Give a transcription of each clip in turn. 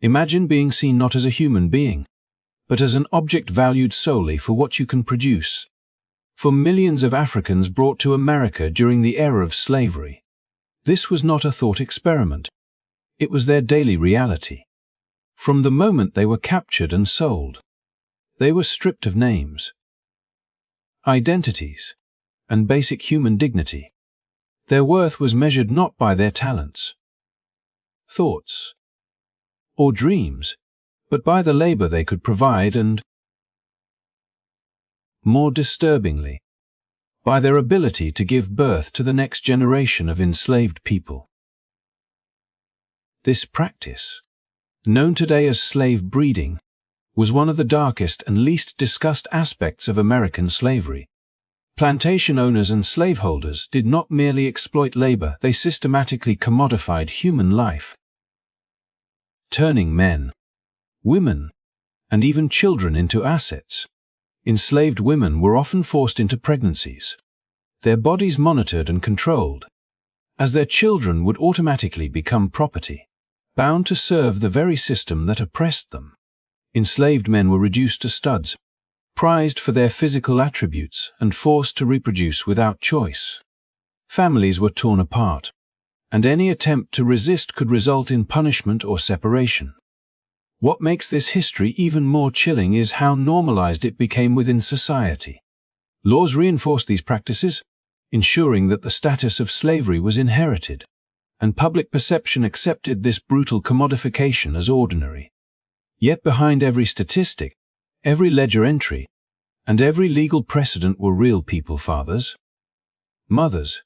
Imagine being seen not as a human being, but as an object valued solely for what you can produce. For millions of Africans brought to America during the era of slavery, this was not a thought experiment. It was their daily reality. From the moment they were captured and sold, they were stripped of names, identities, and basic human dignity. Their worth was measured not by their talents, thoughts, or dreams, but by the labor they could provide and, more disturbingly, by their ability to give birth to the next generation of enslaved people. This practice, known today as slave breeding, was one of the darkest and least discussed aspects of American slavery. Plantation owners and slaveholders did not merely exploit labor, they systematically commodified human life, turning men, women, and even children into assets. Enslaved women were often forced into pregnancies, their bodies monitored and controlled, as their children would automatically become property, bound to serve the very system that oppressed them. Enslaved men were reduced to studs, prized for their physical attributes and forced to reproduce without choice. Families were torn apart, and any attempt to resist could result in punishment or separation. What makes this history even more chilling is how normalized it became within society. Laws reinforced these practices, ensuring that the status of slavery was inherited, and public perception accepted this brutal commodification as ordinary. Yet behind every statistic, every ledger entry, and every legal precedent were real people, fathers, mothers,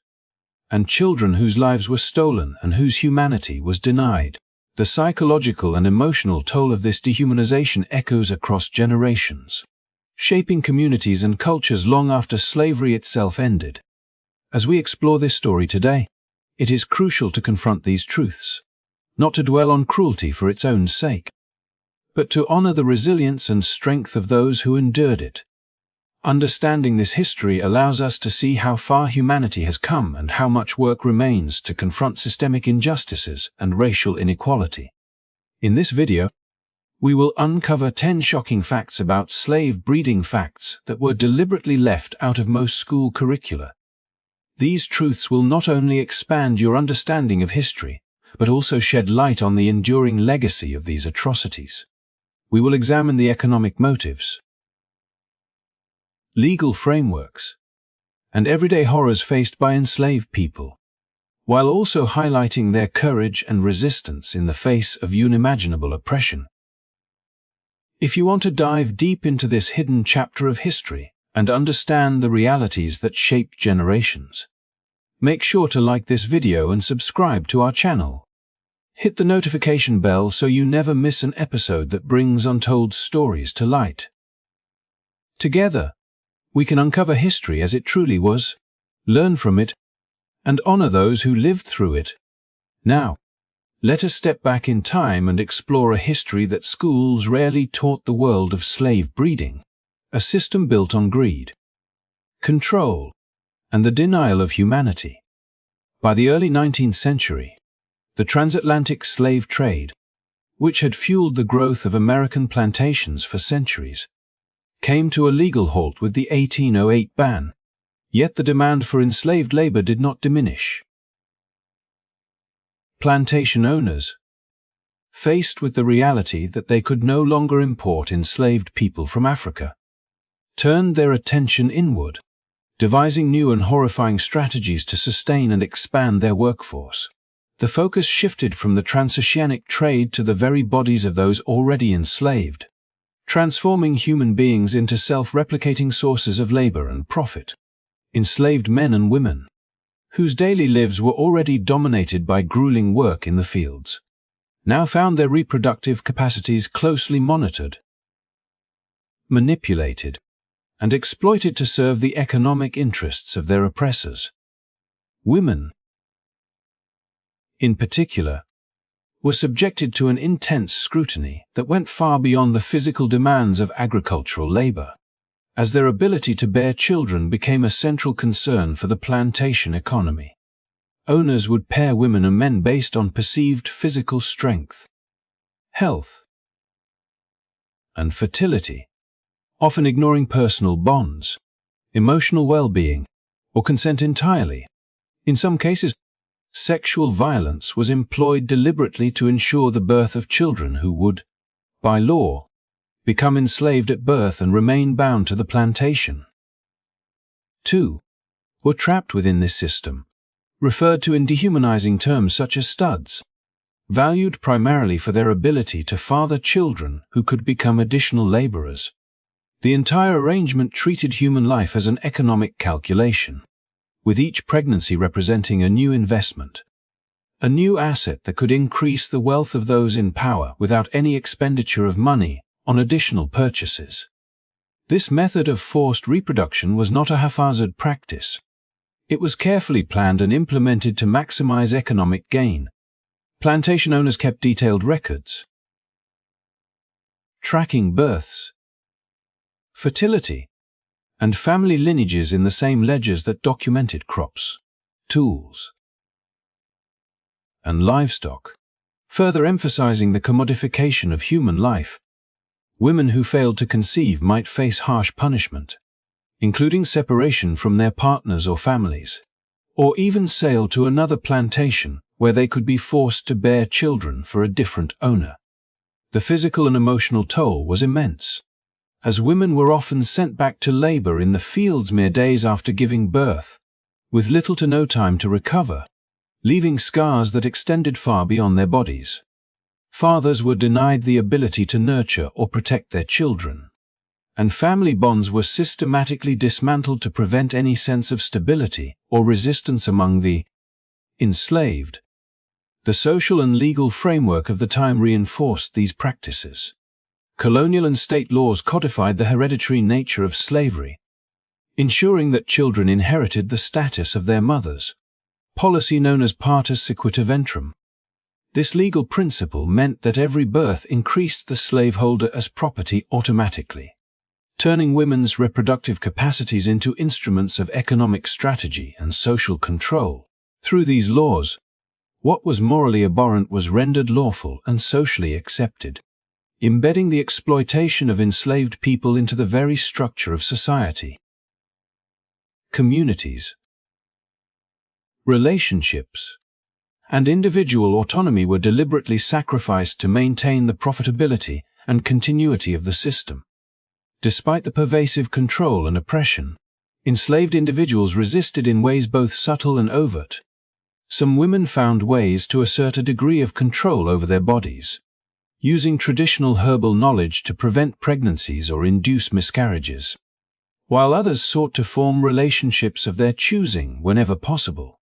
and children whose lives were stolen and whose humanity was denied. The psychological and emotional toll of this dehumanization echoes across generations, shaping communities and cultures long after slavery itself ended. As we explore this story today, it is crucial to confront these truths, not to dwell on cruelty for its own sake, but to honor the resilience and strength of those who endured it. Understanding this history allows us to see how far humanity has come and how much work remains to confront systemic injustices and racial inequality. In this video, we will uncover 10 shocking facts about slave breeding, facts that were deliberately left out of most school curricula. These truths will not only expand your understanding of history, but also shed light on the enduring legacy of these atrocities. We will examine the economic motives, legal frameworks, and everyday horrors faced by enslaved people, while also highlighting their courage and resistance in the face of unimaginable oppression. If you want to dive deep into this hidden chapter of history and understand the realities that shaped generations, make sure to like this video and subscribe to our channel. Hit the notification bell so you never miss an episode that brings untold stories to light. Together, we can uncover history as it truly was, learn from it, and honor those who lived through it. Now, let us step back in time and explore a history that schools rarely taught: the world of slave breeding, a system built on greed, control, and the denial of humanity. By the early 19th century, the transatlantic slave trade, which had fueled the growth of American plantations for centuries, came to a legal halt with the 1808 ban, yet the demand for enslaved labor did not diminish. Plantation owners, faced with the reality that they could no longer import enslaved people from Africa, turned their attention inward, devising new and horrifying strategies to sustain and expand their workforce. The focus shifted from the transoceanic trade to the very bodies of those already enslaved, transforming human beings into self-replicating sources of labor and profit. Enslaved men and women, whose daily lives were already dominated by grueling work in the fields, now found their reproductive capacities closely monitored, manipulated, and exploited to serve the economic interests of their oppressors. Women, in particular, were subjected to an intense scrutiny that went far beyond the physical demands of agricultural labor, as their ability to bear children became a central concern for the plantation economy. Owners would pair women and men based on perceived physical strength, health, and fertility, often ignoring personal bonds, emotional well-being, or consent entirely. In some cases, sexual violence was employed deliberately to ensure the birth of children who would, by law, become enslaved at birth and remain bound to the plantation. 2. Were trapped within this system, referred to in dehumanizing terms such as studs, valued primarily for their ability to father children who could become additional laborers. The entire arrangement treated human life as an economic calculation, with each pregnancy representing a new investment, a new asset that could increase the wealth of those in power without any expenditure of money on additional purchases. This method of forced reproduction was not a haphazard practice. It was carefully planned and implemented to maximize economic gain. Plantation owners kept detailed records, tracking births, fertility, and family lineages in the same ledgers that documented crops, tools, and livestock, further emphasizing the commodification of human life. Women who failed to conceive might face harsh punishment, including separation from their partners or families, or even sale to another plantation where they could be forced to bear children for a different owner. The physical and emotional toll was immense, as women were often sent back to labor in the fields mere days after giving birth, with little to no time to recover, leaving scars that extended far beyond their bodies. Fathers were denied the ability to nurture or protect their children, and family bonds were systematically dismantled to prevent any sense of stability or resistance among the enslaved. The social and legal framework of the time reinforced these practices. Colonial and state laws codified the hereditary nature of slavery, ensuring that children inherited the status of their mothers, policy known as partus sequitur ventrum. This legal principle meant that every birth increased the slaveholder as property automatically, turning women's reproductive capacities into instruments of economic strategy and social control. Through these laws, what was morally abhorrent was rendered lawful and socially accepted, embedding the exploitation of enslaved people into the very structure of society. Communities, relationships, and individual autonomy were deliberately sacrificed to maintain the profitability and continuity of the system. Despite the pervasive control and oppression, enslaved individuals resisted in ways both subtle and overt. Some women found ways to assert a degree of control over their bodies, using traditional herbal knowledge to prevent pregnancies or induce miscarriages, while others sought to form relationships of their choosing whenever possible.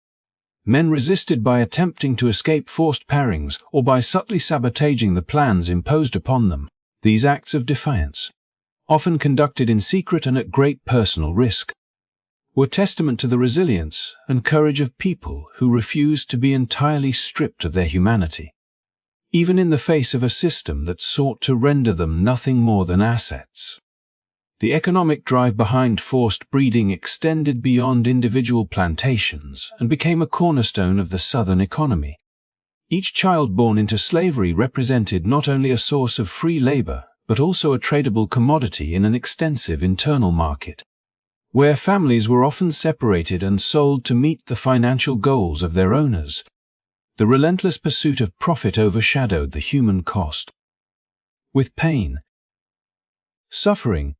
Men resisted by attempting to escape forced pairings or by subtly sabotaging the plans imposed upon them. These acts of defiance, often conducted in secret and at great personal risk, were testament to the resilience and courage of people who refused to be entirely stripped of their humanity, even in the face of a system that sought to render them nothing more than assets. The economic drive behind forced breeding extended beyond individual plantations and became a cornerstone of the Southern economy. Each child born into slavery represented not only a source of free labor, but also a tradable commodity in an extensive internal market, where families were often separated and sold to meet the financial goals of their owners. The relentless pursuit of profit overshadowed the human cost. With pain, suffering,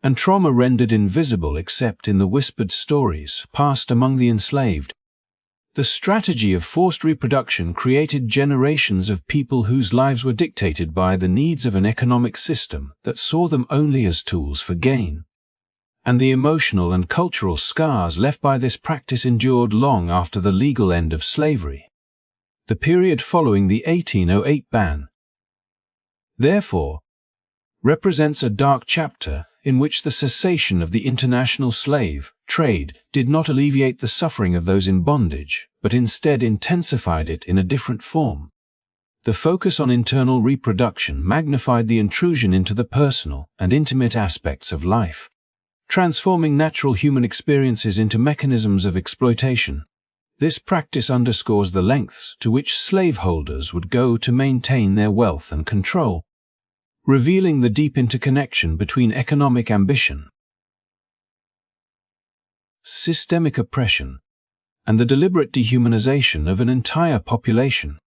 and trauma rendered invisible except in the whispered stories passed among the enslaved, the strategy of forced reproduction created generations of people whose lives were dictated by the needs of an economic system that saw them only as tools for gain. And the emotional and cultural scars left by this practice endured long after the legal end of slavery, the period following the 1808 ban. Therefore, represents a dark chapter in which the cessation of the international slave trade did not alleviate the suffering of those in bondage, but instead intensified it in a different form. The focus on internal reproduction magnified the intrusion into the personal and intimate aspects of life, transforming natural human experiences into mechanisms of exploitation. This practice underscores the lengths to which slaveholders would go to maintain their wealth and control, revealing the deep interconnection between economic ambition, systemic oppression, and the deliberate dehumanization of an entire population.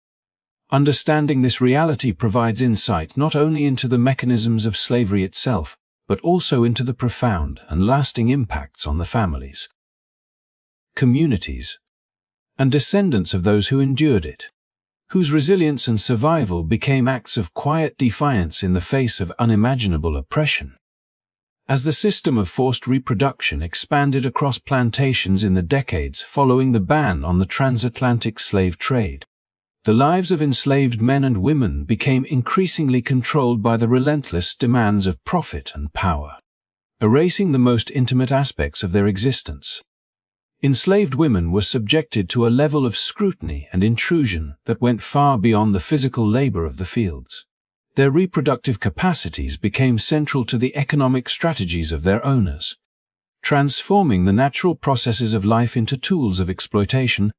Understanding this reality provides insight not only into the mechanisms of slavery itself, but also into the profound and lasting impacts on the families, communities, and descendants of those who endured it, whose resilience and survival became acts of quiet defiance in the face of unimaginable oppression. As the system of forced reproduction expanded across plantations in the decades following the ban on the transatlantic slave trade, the lives of enslaved men and women became increasingly controlled by the relentless demands of profit and power, erasing the most intimate aspects of their existence. Enslaved women were subjected to a level of scrutiny and intrusion that went far beyond the physical labor of the fields. Their reproductive capacities became central to the economic strategies of their owners, transforming the natural processes of life into tools of exploitation.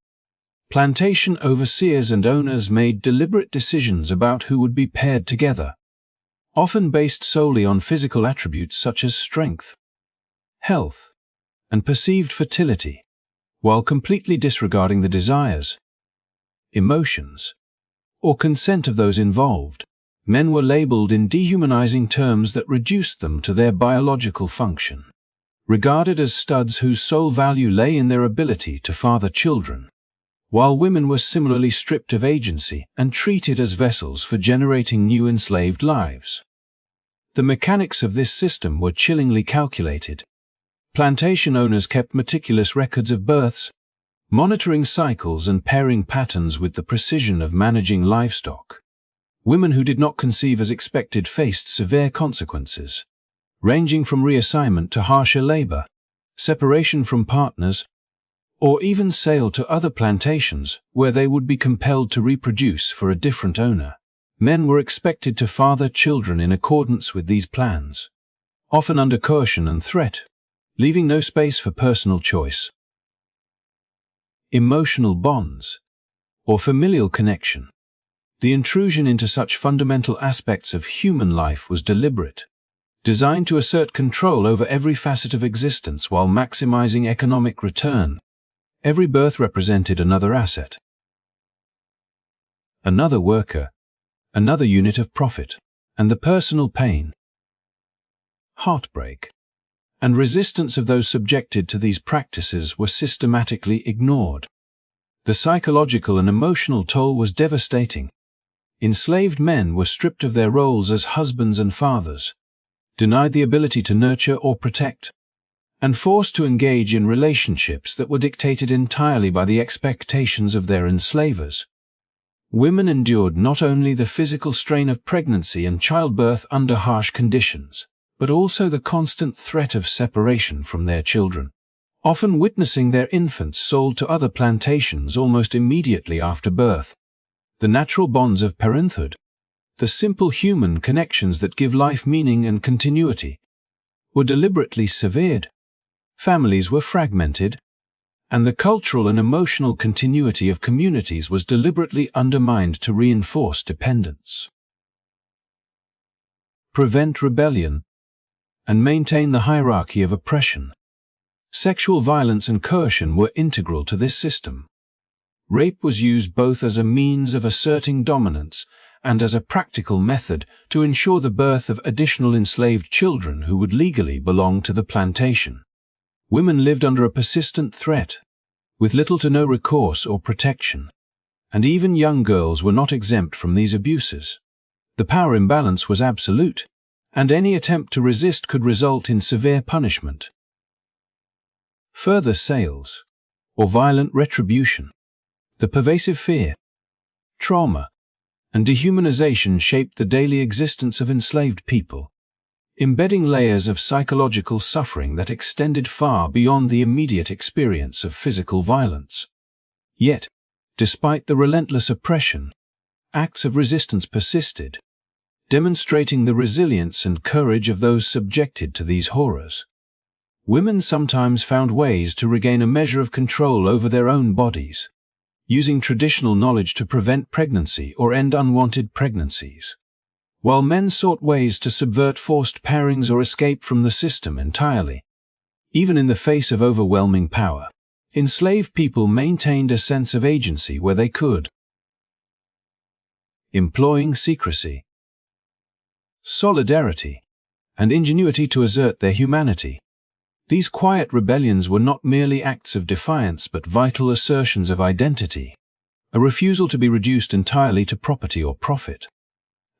Plantation overseers and owners made deliberate decisions about who would be paired together, often based solely on physical attributes such as strength, health, and perceived fertility, while completely disregarding the desires, emotions, or consent of those involved. Men were labeled in dehumanizing terms that reduced them to their biological function, regarded as studs whose sole value lay in their ability to father children, while women were similarly stripped of agency and treated as vessels for generating new enslaved lives. The mechanics of this system were chillingly calculated. Plantation owners kept meticulous records of births, monitoring cycles and pairing patterns with the precision of managing livestock. Women who did not conceive as expected faced severe consequences, ranging from reassignment to harsher labor, separation from partners, or even sale to other plantations where they would be compelled to reproduce for a different owner. Men were expected to father children in accordance with these plans, often under coercion and threat, leaving no space for personal choice. Emotional bonds, or familial connection. The intrusion into such fundamental aspects of human life was deliberate, designed to assert control over every facet of existence while maximizing economic return. Every birth represented another asset, another worker, another unit of profit, and the personal pain, heartbreak, and resistance of those subjected to these practices were systematically ignored. The psychological and emotional toll was devastating. Enslaved men were stripped of their roles as husbands and fathers, denied the ability to nurture or protect, and forced to engage in relationships that were dictated entirely by the expectations of their enslavers. Women endured not only the physical strain of pregnancy and childbirth under harsh conditions, but also the constant threat of separation from their children, often witnessing their infants sold to other plantations almost immediately after birth. The natural bonds of parenthood, the simple human connections that give life meaning and continuity, were deliberately severed. Families were fragmented, and the cultural and emotional continuity of communities was deliberately undermined to reinforce dependence, prevent rebellion, and maintain the hierarchy of oppression. Sexual violence and coercion were integral to this system. Rape was used both as a means of asserting dominance and as a practical method to ensure the birth of additional enslaved children who would legally belong to the plantation. Women lived under a persistent threat, with little to no recourse or protection, and even young girls were not exempt from these abuses. The power imbalance was absolute, and any attempt to resist could result in severe punishment. Further sales, or violent retribution. The pervasive fear, trauma, and dehumanization shaped the daily existence of enslaved people, embedding layers of psychological suffering that extended far beyond the immediate experience of physical violence. Yet, despite the relentless oppression, acts of resistance persisted, demonstrating the resilience and courage of those subjected to these horrors. Women sometimes found ways to regain a measure of control over their own bodies, using traditional knowledge to prevent pregnancy or end unwanted pregnancies, while men sought ways to subvert forced pairings or escape from the system entirely. Even in the face of overwhelming power, enslaved people maintained a sense of agency where they could. Employing secrecy, solidarity, and ingenuity to assert their humanity. These quiet rebellions were not merely acts of defiance but vital assertions of identity, a refusal to be reduced entirely to property or profit,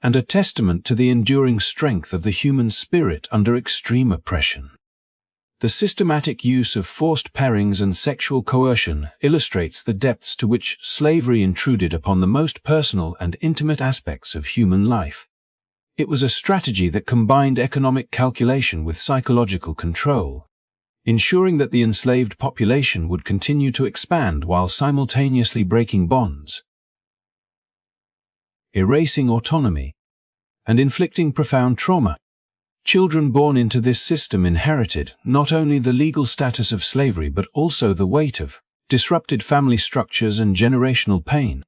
and a testament to the enduring strength of the human spirit under extreme oppression. The systematic use of forced pairings and sexual coercion illustrates the depths to which slavery intruded upon the most personal and intimate aspects of human life. It was a strategy that combined economic calculation with psychological control, ensuring that the enslaved population would continue to expand while simultaneously breaking bonds, erasing autonomy, and inflicting profound trauma. Children born into this system inherited not only the legal status of slavery but also the weight of disrupted family structures and generational pain,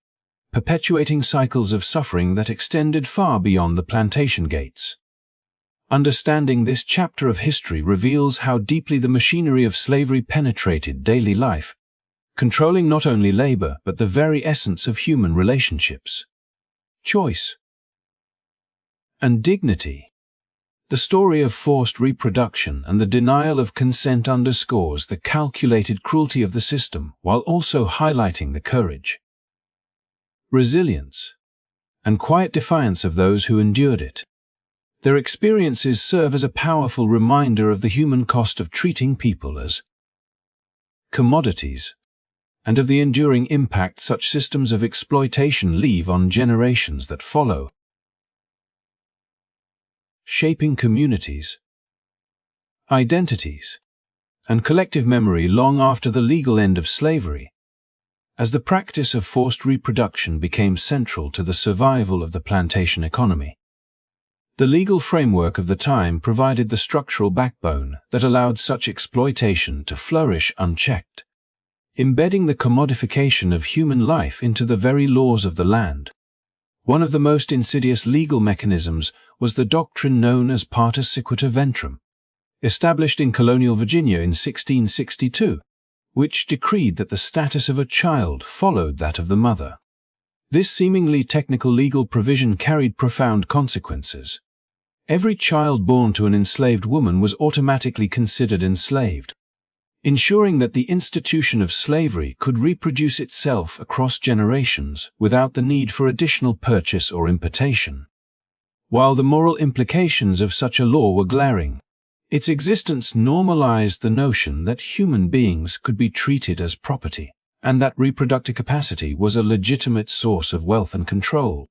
perpetuating cycles of suffering that extended far beyond the plantation gates. Understanding this chapter of history reveals how deeply the machinery of slavery penetrated daily life, controlling not only labor but the very essence of human relationships, choice, and dignity. The story of forced reproduction and the denial of consent underscores the calculated cruelty of the system while also highlighting the courage, resilience, and quiet defiance of those who endured it. Their experiences serve as a powerful reminder of the human cost of treating people as commodities, and of the enduring impact such systems of exploitation leave on generations that follow. Shaping communities, identities, and collective memory long after the legal end of slavery. As the practice of forced reproduction became central to the survival of the plantation economy, the legal framework of the time provided the structural backbone that allowed such exploitation to flourish unchecked, embedding the commodification of human life into the very laws of the land. One of the most insidious legal mechanisms was the doctrine known as partus sequitur ventrum, established in colonial Virginia in 1662, which decreed that the status of a child followed that of the mother. This seemingly technical legal provision carried profound consequences. Every child born to an enslaved woman was automatically considered enslaved, ensuring that the institution of slavery could reproduce itself across generations without the need for additional purchase or importation. While the moral implications of such a law were glaring, its existence normalized the notion that human beings could be treated as property, and that reproductive capacity was a legitimate source of wealth and control.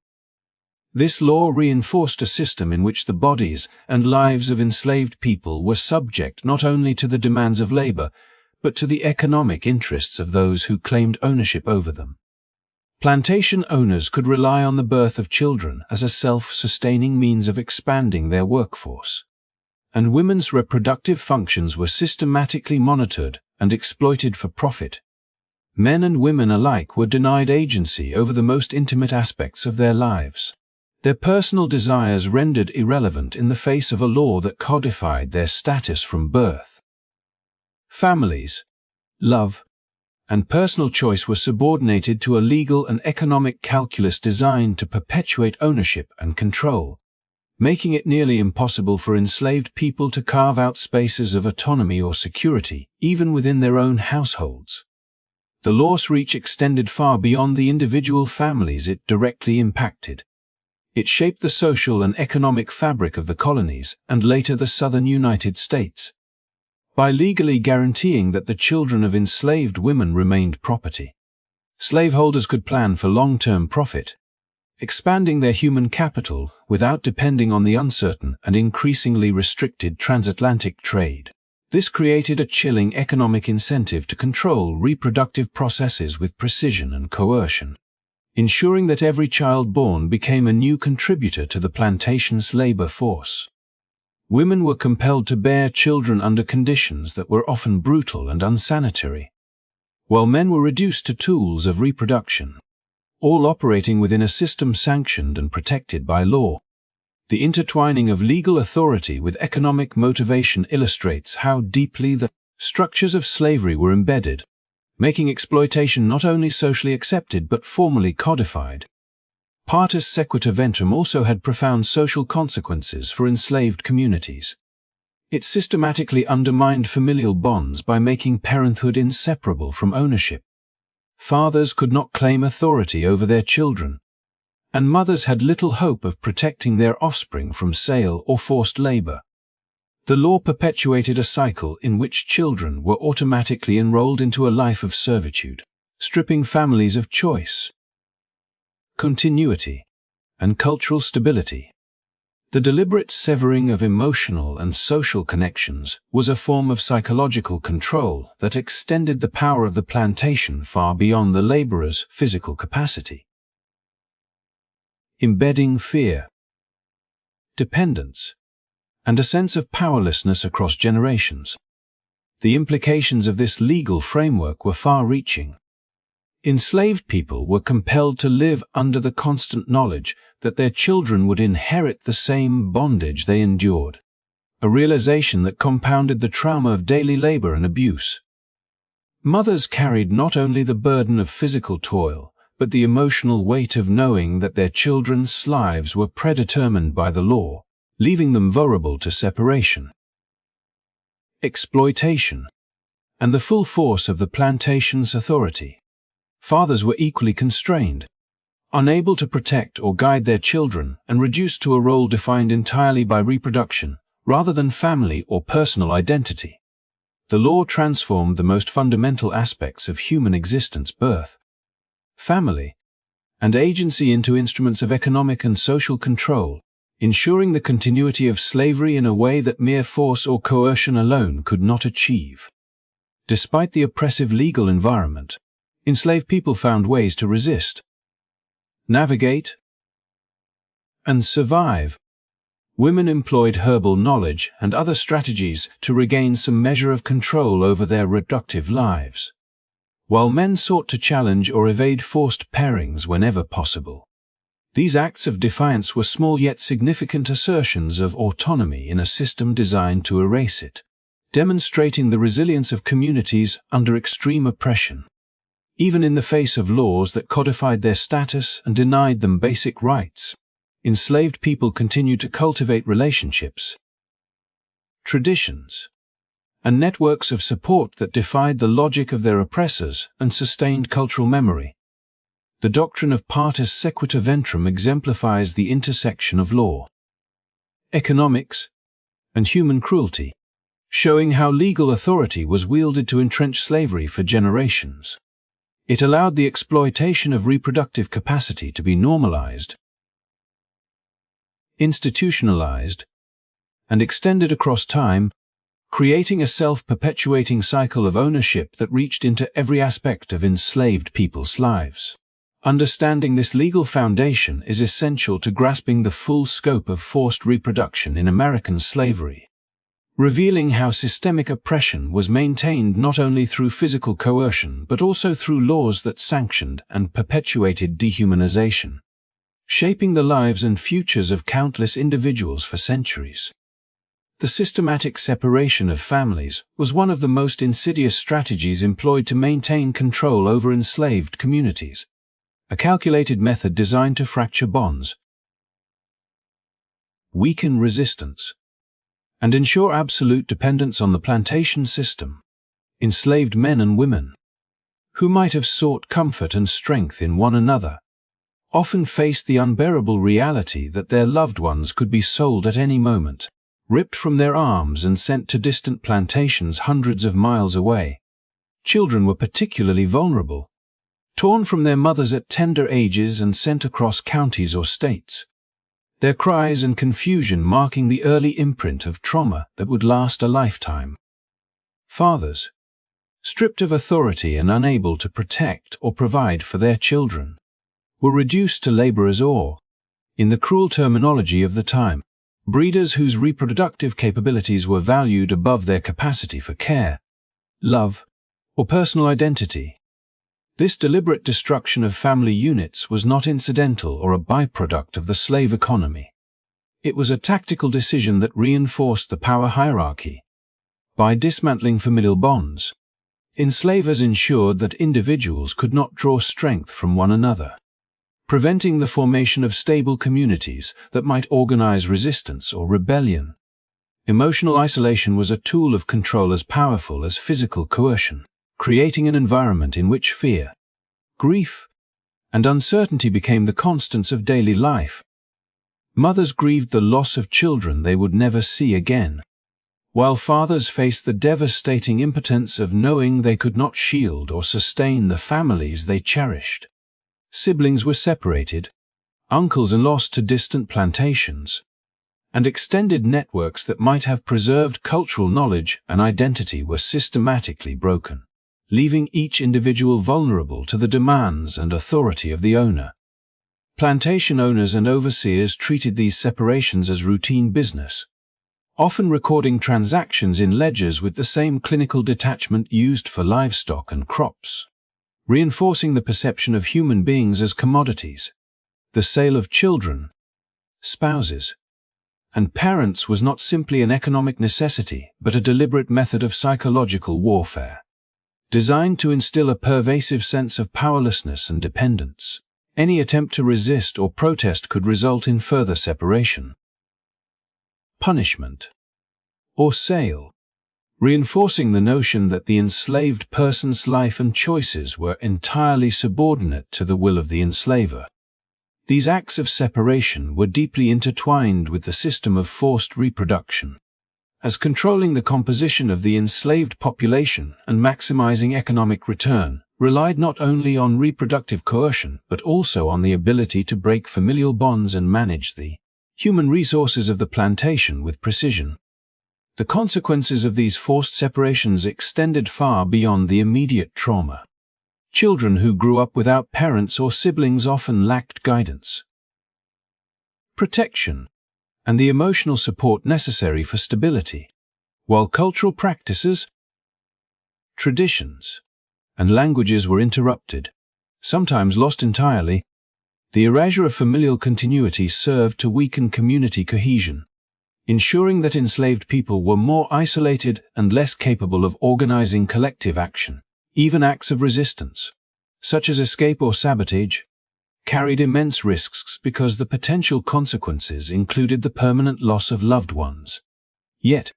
This law reinforced a system in which the bodies and lives of enslaved people were subject not only to the demands of labor, but to the economic interests of those who claimed ownership over them. Plantation owners could rely on the birth of children as a self-sustaining means of expanding their workforce, and women's reproductive functions were systematically monitored and exploited for profit. Men and women alike were denied agency over the most intimate aspects of their lives, their personal desires rendered irrelevant in the face of a law that codified their status from birth. Families, love, and personal choice were subordinated to a legal and economic calculus designed to perpetuate ownership and control, making it nearly impossible for enslaved people to carve out spaces of autonomy or security, even within their own households. The law's reach extended far beyond the individual families it directly impacted. It shaped the social and economic fabric of the colonies and later the southern United States. By legally guaranteeing that the children of enslaved women remained property, slaveholders could plan for long-term profit, expanding their human capital without depending on the uncertain and increasingly restricted transatlantic trade. This created a chilling economic incentive to control reproductive processes with precision and coercion, ensuring that every child born became a new contributor to the plantation's labor force. Women were compelled to bear children under conditions that were often brutal and unsanitary, while men were reduced to tools of reproduction, all operating within a system sanctioned and protected by law. The intertwining of legal authority with economic motivation illustrates how deeply the structures of slavery were embedded, making exploitation not only socially accepted but formally codified. Partus sequitur ventrum also had profound social consequences for enslaved communities. It systematically undermined familial bonds by making parenthood inseparable from ownership. Fathers could not claim authority over their children, and mothers had little hope of protecting their offspring from sale or forced labor. The law perpetuated a cycle in which children were automatically enrolled into a life of servitude, stripping families of choice, continuity, and cultural stability. The deliberate severing of emotional and social connections was a form of psychological control that extended the power of the plantation far beyond the laborer's physical capacity. Embedding fear, dependence, and a sense of powerlessness across generations. The implications of this legal framework were far-reaching. Enslaved people were compelled to live under the constant knowledge that their children would inherit the same bondage they endured, a realization that compounded the trauma of daily labor and abuse. Mothers carried not only the burden of physical toil, but the emotional weight of knowing that their children's lives were predetermined by the law, leaving them vulnerable to separation, exploitation, and the full force of the plantation's authority. Fathers were equally constrained, unable to protect or guide their children and reduced to a role defined entirely by reproduction, rather than family or personal identity. The law transformed the most fundamental aspects of human existence: birth, family, and agency into instruments of economic and social control, ensuring the continuity of slavery in a way that mere force or coercion alone could not achieve. Despite the oppressive legal environment, enslaved people found ways to resist, navigate, and survive. Women employed herbal knowledge and other strategies to regain some measure of control over their reproductive lives, while men sought to challenge or evade forced pairings whenever possible. These acts of defiance were small yet significant assertions of autonomy in a system designed to erase it, demonstrating the resilience of communities under extreme oppression. Even in the face of laws that codified their status and denied them basic rights, enslaved people continued to cultivate relationships, traditions, and networks of support that defied the logic of their oppressors and sustained cultural memory. The doctrine of partus sequitur ventrum exemplifies the intersection of law, economics, and human cruelty, showing how legal authority was wielded to entrench slavery for generations. It allowed the exploitation of reproductive capacity to be normalized, institutionalized, and extended across time, creating a self-perpetuating cycle of ownership that reached into every aspect of enslaved people's lives. Understanding this legal foundation is essential to grasping the full scope of forced reproduction in American slavery, revealing how systemic oppression was maintained not only through physical coercion but also through laws that sanctioned and perpetuated dehumanization, shaping the lives and futures of countless individuals for centuries. The systematic separation of families was one of the most insidious strategies employed to maintain control over enslaved communities, a calculated method designed to fracture bonds, weaken resistance, and ensure absolute dependence on the plantation system. Enslaved men and women, who might have sought comfort and strength in one another, often faced the unbearable reality that their loved ones could be sold at any moment, ripped from their arms and sent to distant plantations hundreds of miles away. Children were particularly vulnerable, torn from their mothers at tender ages and sent across counties or states, their cries and confusion marking the early imprint of trauma that would last a lifetime. Fathers, stripped of authority and unable to protect or provide for their children, were reduced to laborers or, in the cruel terminology of the time, breeders whose reproductive capabilities were valued above their capacity for care, love, or personal identity. This deliberate destruction of family units was not incidental or a byproduct of the slave economy. It was a tactical decision that reinforced the power hierarchy. By dismantling familial bonds, enslavers ensured that individuals could not draw strength from one another, preventing the formation of stable communities that might organize resistance or rebellion. Emotional isolation was a tool of control as powerful as physical coercion, creating an environment in which fear, grief, and uncertainty became the constants of daily life. Mothers grieved the loss of children they would never see again, while fathers faced the devastating impotence of knowing they could not shield or sustain the families they cherished. Siblings were separated, uncles lost to distant plantations, and extended networks that might have preserved cultural knowledge and identity were systematically broken, leaving each individual vulnerable to the demands and authority of the owner. Plantation owners and overseers treated these separations as routine business, often recording transactions in ledgers with the same clinical detachment used for livestock and crops, reinforcing the perception of human beings as commodities. The sale of children, spouses, and parents was not simply an economic necessity, but a deliberate method of psychological warfare, designed to instill a pervasive sense of powerlessness and dependence. Any attempt to resist or protest could result in further separation. Punishment, or sale, reinforcing the notion that the enslaved person's life and choices were entirely subordinate to the will of the enslaver. These acts of separation were deeply intertwined with the system of forced reproduction, as controlling the composition of the enslaved population and maximizing economic return relied not only on reproductive coercion but also on the ability to break familial bonds and manage the human resources of the plantation with precision. The consequences of these forced separations extended far beyond the immediate trauma. Children who grew up without parents or siblings often lacked guidance, protection, and the emotional support necessary for stability, while cultural practices, traditions, and languages were interrupted, sometimes lost entirely. The erasure of familial continuity served to weaken community cohesion, ensuring that enslaved people were more isolated and less capable of organizing collective action. Even acts of resistance, such as escape or sabotage, carried immense risks because the potential consequences included the permanent loss of loved ones. Yet,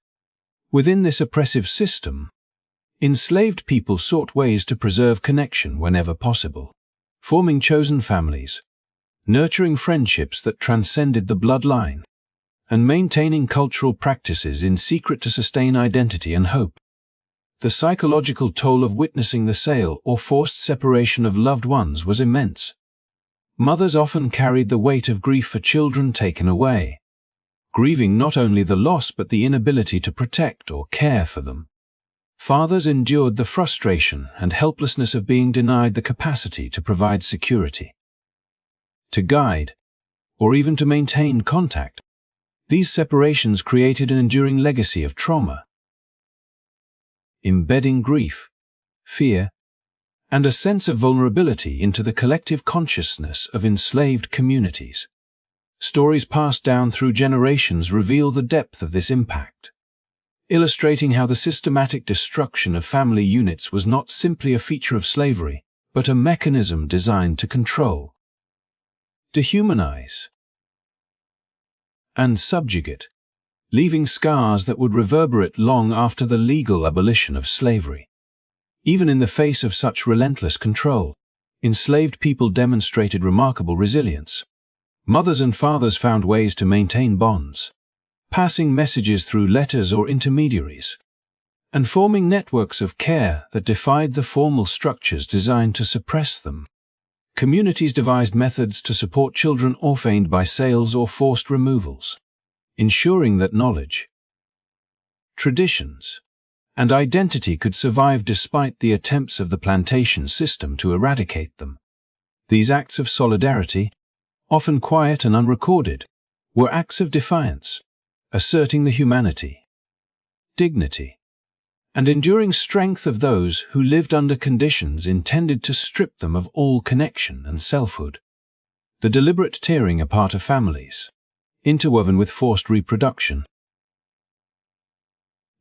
within this oppressive system, enslaved people sought ways to preserve connection whenever possible, forming chosen families, nurturing friendships that transcended the bloodline, and maintaining cultural practices in secret to sustain identity and hope. The psychological toll of witnessing the sale or forced separation of loved ones was immense. Mothers often carried the weight of grief for children taken away, grieving not only the loss but the inability to protect or care for them. Fathers endured the frustration and helplessness of being denied the capacity to provide security, to guide, or even to maintain contact. These separations created an enduring legacy of trauma, embedding grief, fear, and a sense of vulnerability into the collective consciousness of enslaved communities. Stories passed down through generations reveal the depth of this impact, illustrating how the systematic destruction of family units was not simply a feature of slavery, but a mechanism designed to control, dehumanize, and subjugate, leaving scars that would reverberate long after the legal abolition of slavery. Even in the face of such relentless control, enslaved people demonstrated remarkable resilience. Mothers and fathers found ways to maintain bonds, passing messages through letters or intermediaries, and forming networks of care that defied the formal structures designed to suppress them. Communities devised methods to support children orphaned by sales or forced removals, ensuring that knowledge, traditions, and identity could survive despite the attempts of the plantation system to eradicate them. These acts of solidarity, often quiet and unrecorded, were acts of defiance, asserting the humanity, dignity, and enduring strength of those who lived under conditions intended to strip them of all connection and selfhood. The deliberate tearing apart of families, interwoven with forced reproduction,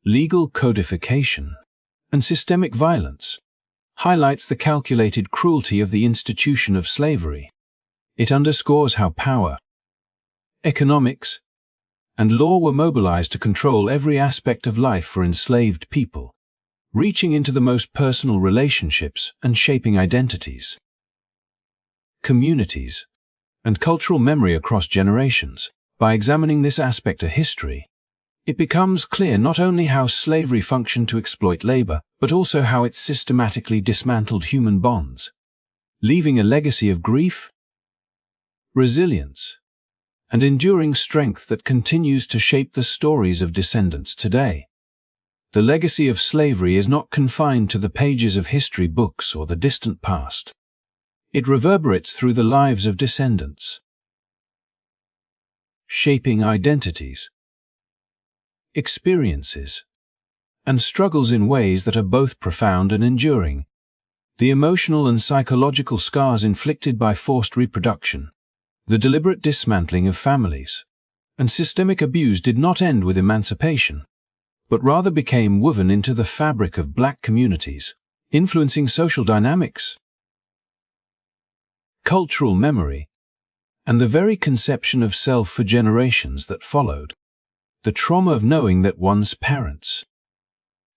legal codification, and systemic violence, highlights the calculated cruelty of the institution of slavery. It underscores how power, economics, and law were mobilized to control every aspect of life for enslaved people, reaching into the most personal relationships and shaping identities, communities, and cultural memory across generations. By examining this aspect of history, it becomes clear not only how slavery functioned to exploit labor, but also how it systematically dismantled human bonds, leaving a legacy of grief, resilience, and enduring strength that continues to shape the stories of descendants today. The legacy of slavery is not confined to the pages of history books or the distant past. It reverberates through the lives of descendants, shaping identities, experiences, and struggles in ways that are both profound and enduring. The emotional and psychological scars inflicted by forced reproduction, the deliberate dismantling of families, and systemic abuse did not end with emancipation, but rather became woven into the fabric of Black communities, influencing social dynamics, cultural memory, and the very conception of self for generations that followed. The trauma of knowing that one's parents,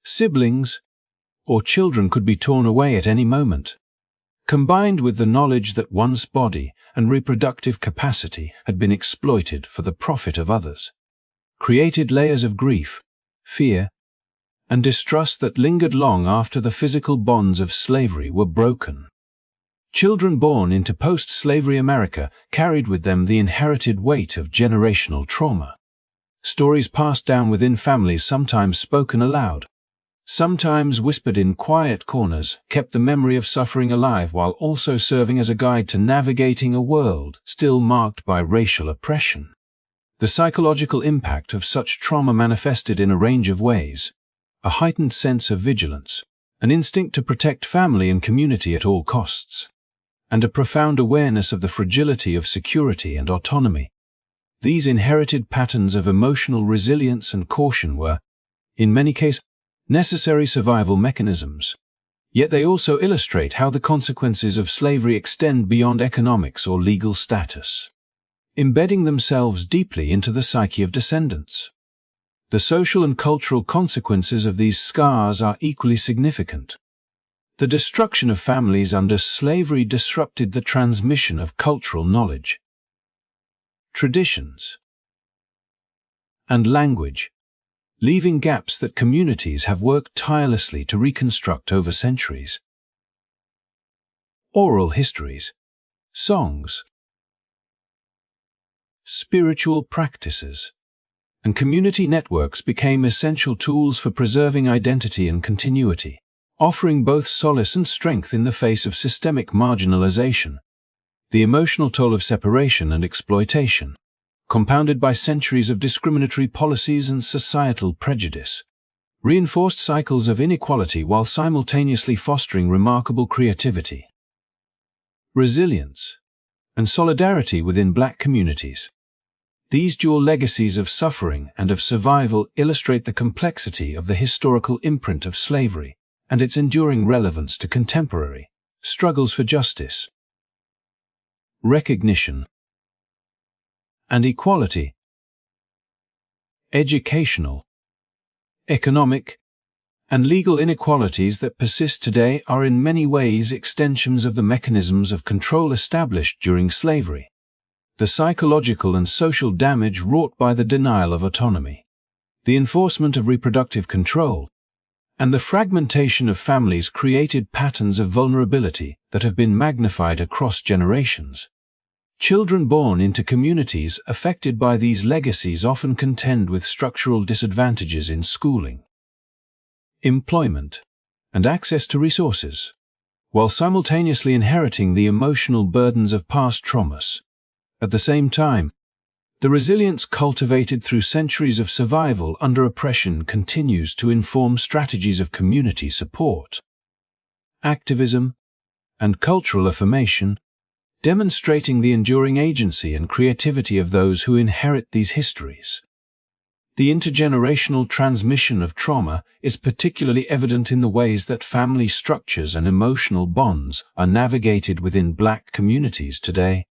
siblings, or children could be torn away at any moment, combined with the knowledge that one's body and reproductive capacity had been exploited for the profit of others, created layers of grief, fear, and distrust that lingered long after the physical bonds of slavery were broken. Children born into post-slavery America carried with them the inherited weight of generational trauma. Stories passed down within families, sometimes spoken aloud, sometimes whispered in quiet corners, kept the memory of suffering alive while also serving as a guide to navigating a world still marked by racial oppression. The psychological impact of such trauma manifested in a range of ways: a heightened sense of vigilance, an instinct to protect family and community at all costs, and a profound awareness of the fragility of security and autonomy. These inherited patterns of emotional resilience and caution were, in many cases, necessary survival mechanisms. Yet they also illustrate how the consequences of slavery extend beyond economics or legal status, embedding themselves deeply into the psyche of descendants. The social and cultural consequences of these scars are equally significant. The destruction of families under slavery disrupted the transmission of cultural knowledge, traditions, and language, leaving gaps that communities have worked tirelessly to reconstruct over centuries. Oral histories, songs, spiritual practices, and community networks became essential tools for preserving identity and continuity, offering both solace and strength in the face of systemic marginalization. The emotional toll of separation and exploitation, compounded by centuries of discriminatory policies and societal prejudice, reinforced cycles of inequality while simultaneously fostering remarkable creativity, resilience, and solidarity within Black communities. These dual legacies of suffering and of survival illustrate the complexity of the historical imprint of slavery and its enduring relevance to contemporary struggles for justice, recognition, and equality. Educational, economic, and legal inequalities that persist today are in many ways extensions of the mechanisms of control established during slavery. The psychological and social damage wrought by the denial of autonomy, the enforcement of reproductive control, and the fragmentation of families created patterns of vulnerability that have been magnified across generations. Children born into communities affected by these legacies often contend with structural disadvantages in schooling, employment, and access to resources, while simultaneously inheriting the emotional burdens of past traumas. At the same time, The resilience cultivated through centuries of survival under oppression continues to inform strategies of community support, activism, and cultural affirmation, demonstrating the enduring agency and creativity of those who inherit these histories. The intergenerational transmission of trauma is particularly evident in the ways that family structures and emotional bonds are navigated within Black communities today.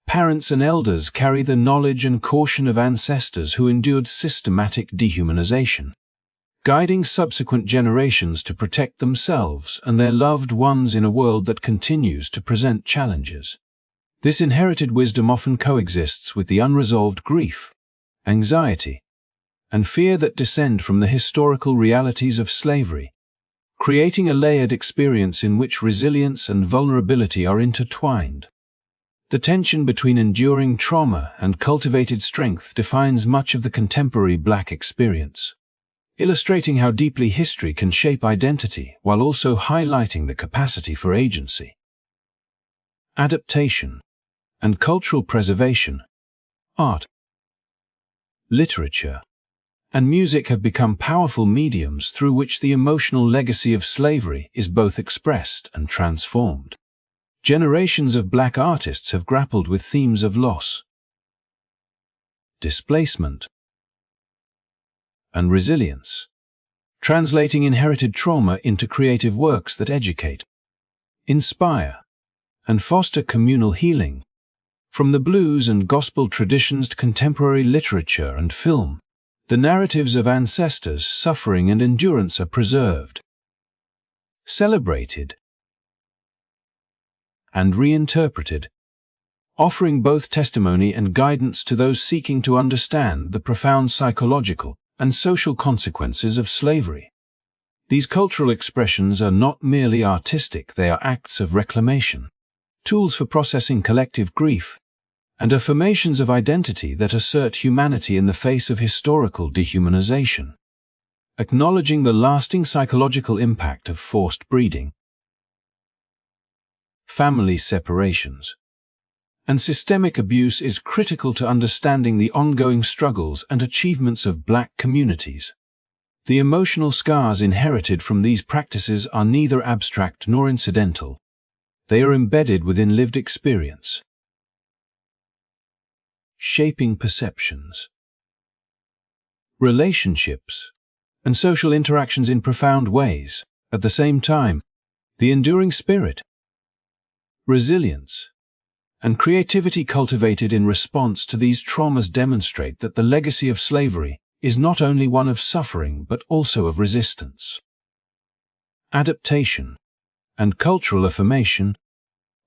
Parents and elders carry the knowledge and caution of ancestors who endured systematic dehumanization, guiding subsequent generations to protect themselves and their loved ones in a world that continues to present challenges. This inherited wisdom often coexists with the unresolved grief, anxiety, and fear that descend from the historical realities of slavery, creating a layered experience in which resilience and vulnerability are intertwined. The tension between enduring trauma and cultivated strength defines much of the contemporary Black experience, illustrating how deeply history can shape identity while also highlighting the capacity for agency. Adaptation and cultural preservation. Art, literature, and music have become powerful mediums through which the emotional legacy of slavery is both expressed and transformed. Generations of Black artists have grappled with themes of loss, displacement, and resilience, translating inherited trauma into creative works that educate, inspire, and foster communal healing. From the blues and gospel traditions to contemporary literature and film, the narratives of ancestors' suffering and endurance are preserved, celebrated, and reinterpreted, offering both testimony and guidance to those seeking to understand the profound psychological and social consequences of slavery. These cultural expressions are not merely artistic, they are acts of reclamation, tools for processing collective grief, and affirmations of identity that assert humanity in the face of historical dehumanization. Acknowledging the lasting psychological impact of forced breeding, family separations, and systemic abuse is critical to understanding the ongoing struggles and achievements of Black communities. The emotional scars inherited from these practices are neither abstract nor incidental. They are embedded within lived experience, shaping perceptions, relationships, and social interactions in profound ways. At the same time, the enduring spirit, resilience, and creativity cultivated in response to these traumas demonstrate that the legacy of slavery is not only one of suffering but also of resistance, adaptation, and cultural affirmation.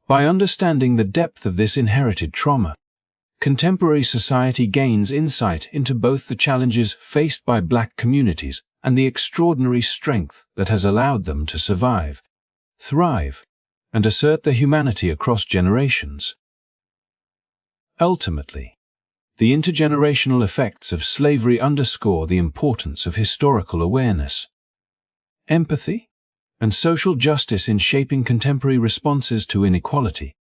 By understanding the depth of this inherited trauma, contemporary society gains insight into both the challenges faced by Black communities and the extraordinary strength that has allowed them to survive, thrive, and assert their humanity across generations. Ultimately, the intergenerational effects of slavery underscore the importance of historical awareness, empathy, and social justice in shaping contemporary responses to inequality.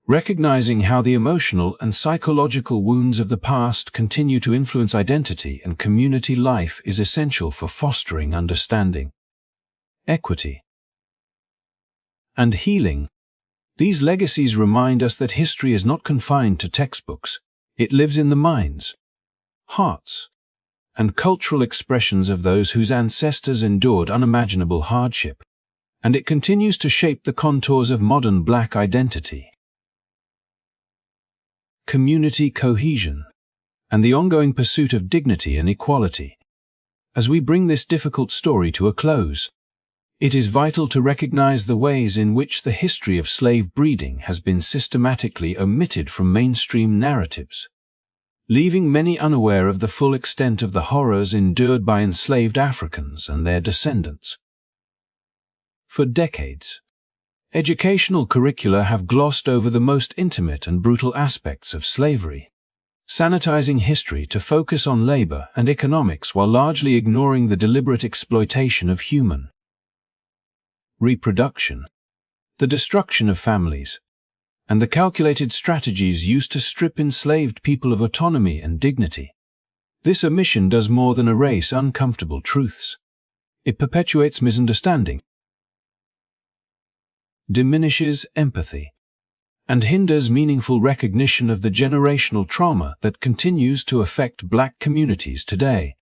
Recognizing how the emotional and psychological wounds of the past continue to influence identity and community life is essential for fostering understanding, equity, and healing. These legacies remind us that history is not confined to textbooks. It lives in the minds, hearts, and cultural expressions of those whose ancestors endured unimaginable hardship, and it continues to shape the contours of modern Black identity. Community cohesion, and the ongoing pursuit of dignity and equality. As we bring this difficult story to a close, it is vital to recognize the ways in which the history of slave breeding has been systematically omitted from mainstream narratives, leaving many unaware of the full extent of the horrors endured by enslaved Africans and their descendants. For decades, educational curricula have glossed over the most intimate and brutal aspects of slavery, sanitizing history to focus on labor and economics while largely ignoring the deliberate exploitation of human reproduction, the destruction of families, and the calculated strategies used to strip enslaved people of autonomy and dignity. This omission does more than erase uncomfortable truths. It perpetuates misunderstanding, diminishes empathy, and hinders meaningful recognition of the generational trauma that continues to affect Black communities today.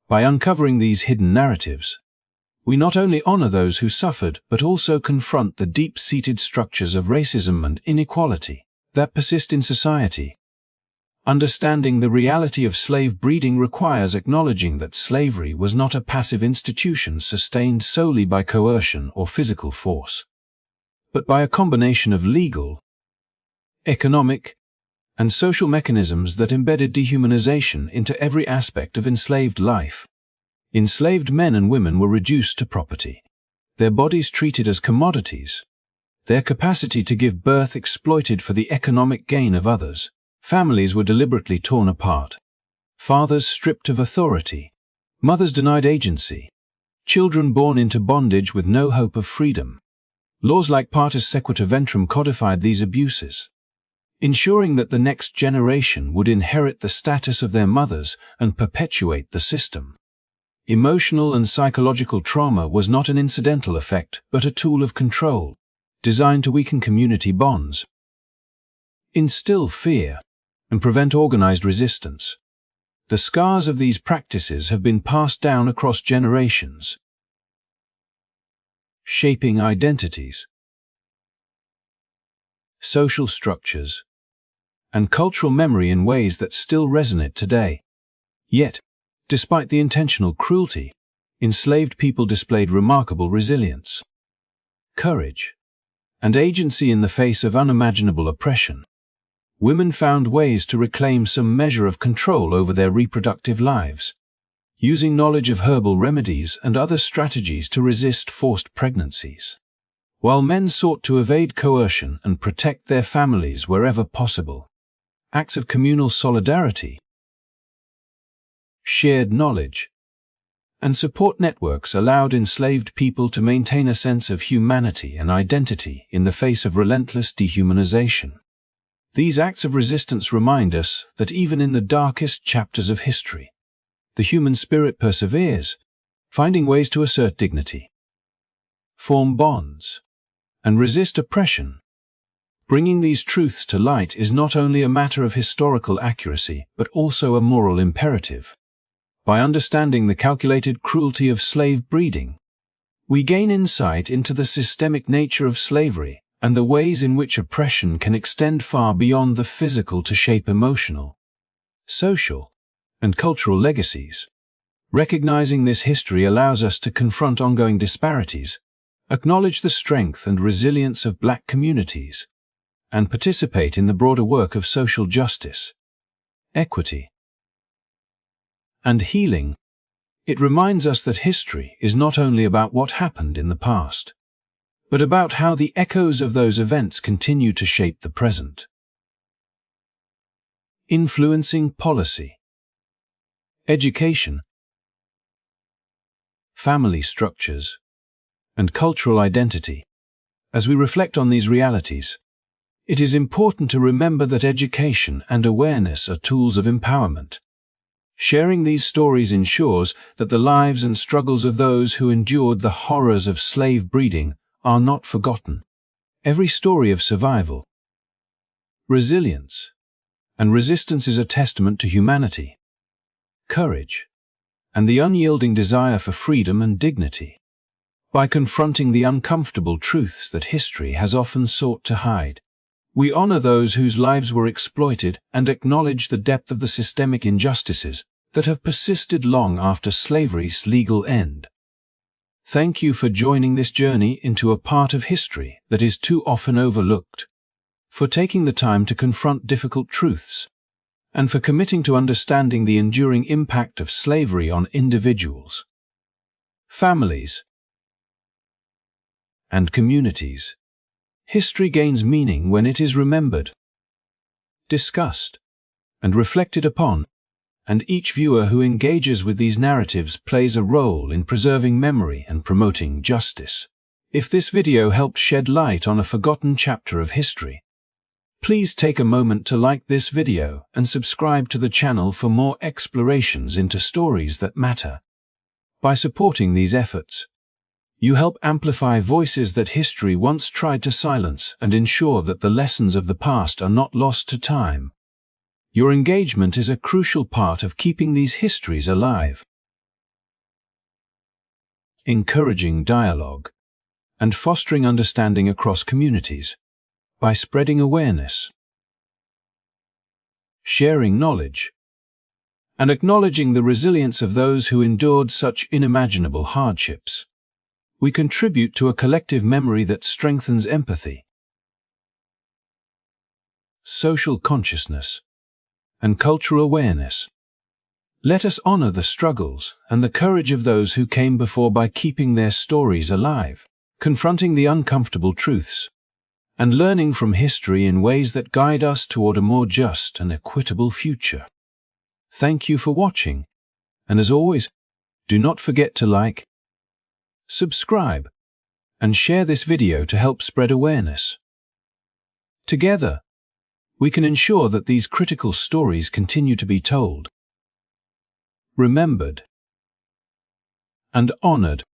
By uncovering these hidden narratives, we not only honor those who suffered but also confront the deep-seated structures of racism and inequality that persist in society. Understanding the reality of slave breeding requires acknowledging that slavery was not a passive institution sustained solely by coercion or physical force, but by a combination of legal, economic, and social mechanisms that embedded dehumanization into every aspect of enslaved life. Enslaved men and women were reduced to property, their bodies treated as commodities, their capacity to give birth exploited for the economic gain of others. Families were deliberately torn apart, fathers stripped of authority, mothers denied agency, children born into bondage with no hope of freedom. Laws like Partus Sequitur Ventrum codified these abuses, ensuring that the next generation would inherit the status of their mothers and perpetuate the system. Emotional and psychological trauma was not an incidental effect, but a tool of control, designed to weaken community bonds, instill fear, and prevent organized resistance. The scars of these practices have been passed down across generations, shaping identities, social structures, and cultural memory in ways that still resonate today. Yet, despite the intentional cruelty, enslaved people displayed remarkable resilience, courage, and agency in the face of unimaginable oppression. Women found ways to reclaim some measure of control over their reproductive lives, using knowledge of herbal remedies and other strategies to resist forced pregnancies, while men sought to evade coercion and protect their families wherever possible. Acts of communal solidarity, shared knowledge, and support networks allowed enslaved people to maintain a sense of humanity and identity in the face of relentless dehumanization. These acts of resistance remind us that even in the darkest chapters of history, the human spirit perseveres, finding ways to assert dignity, form bonds, and resist oppression. Bringing these truths to light is not only a matter of historical accuracy, but also a moral imperative. By understanding the calculated cruelty of slave breeding, we gain insight into the systemic nature of slavery and the ways in which oppression can extend far beyond the physical to shape emotional, social, and cultural legacies. Recognizing this history allows us to confront ongoing disparities, acknowledge the strength and resilience of Black communities, and participate in the broader work of social justice, equity, and healing. It reminds us that history is not only about what happened in the past, but about how the echoes of those events continue to shape the present. Influencing policy, education, family structures, and cultural identity. As we reflect on these realities, it is important to remember that education and awareness are tools of empowerment. Sharing these stories ensures that the lives and struggles of those who endured the horrors of slave breeding are not forgotten. Every story of survival, resilience, and resistance is a testament to humanity, courage, and the unyielding desire for freedom and dignity. By confronting the uncomfortable truths that history has often sought to hide, we honor those whose lives were exploited and acknowledge the depth of the systemic injustices that have persisted long after slavery's legal end. Thank you for joining this journey into a part of history that is too often overlooked, for taking the time to confront difficult truths, and for committing to understanding the enduring impact of slavery on individuals, families, and communities. History gains meaning when it is remembered, discussed, and reflected upon, and each viewer who engages with these narratives plays a role in preserving memory and promoting justice. If this video helped shed light on a forgotten chapter of history, Please take a moment to like this video and subscribe to the channel for more explorations into stories that matter. By supporting these efforts, you help amplify voices that history once tried to silence and ensure that the lessons of the past are not lost to time. Your engagement is a crucial part of keeping these histories alive. Encouraging dialogue and fostering understanding across communities by spreading awareness, sharing knowledge, and acknowledging the resilience of those who endured such unimaginable hardships. We contribute to a collective memory that strengthens empathy, social consciousness, and cultural awareness. Let us honor the struggles and the courage of those who came before by keeping their stories alive, confronting the uncomfortable truths, and learning from history in ways that guide us toward a more just and equitable future. Thank you for watching, and as always, do not forget to like, subscribe, and share this video to help spread awareness. Together, we can ensure that these critical stories continue to be told, remembered, and honored.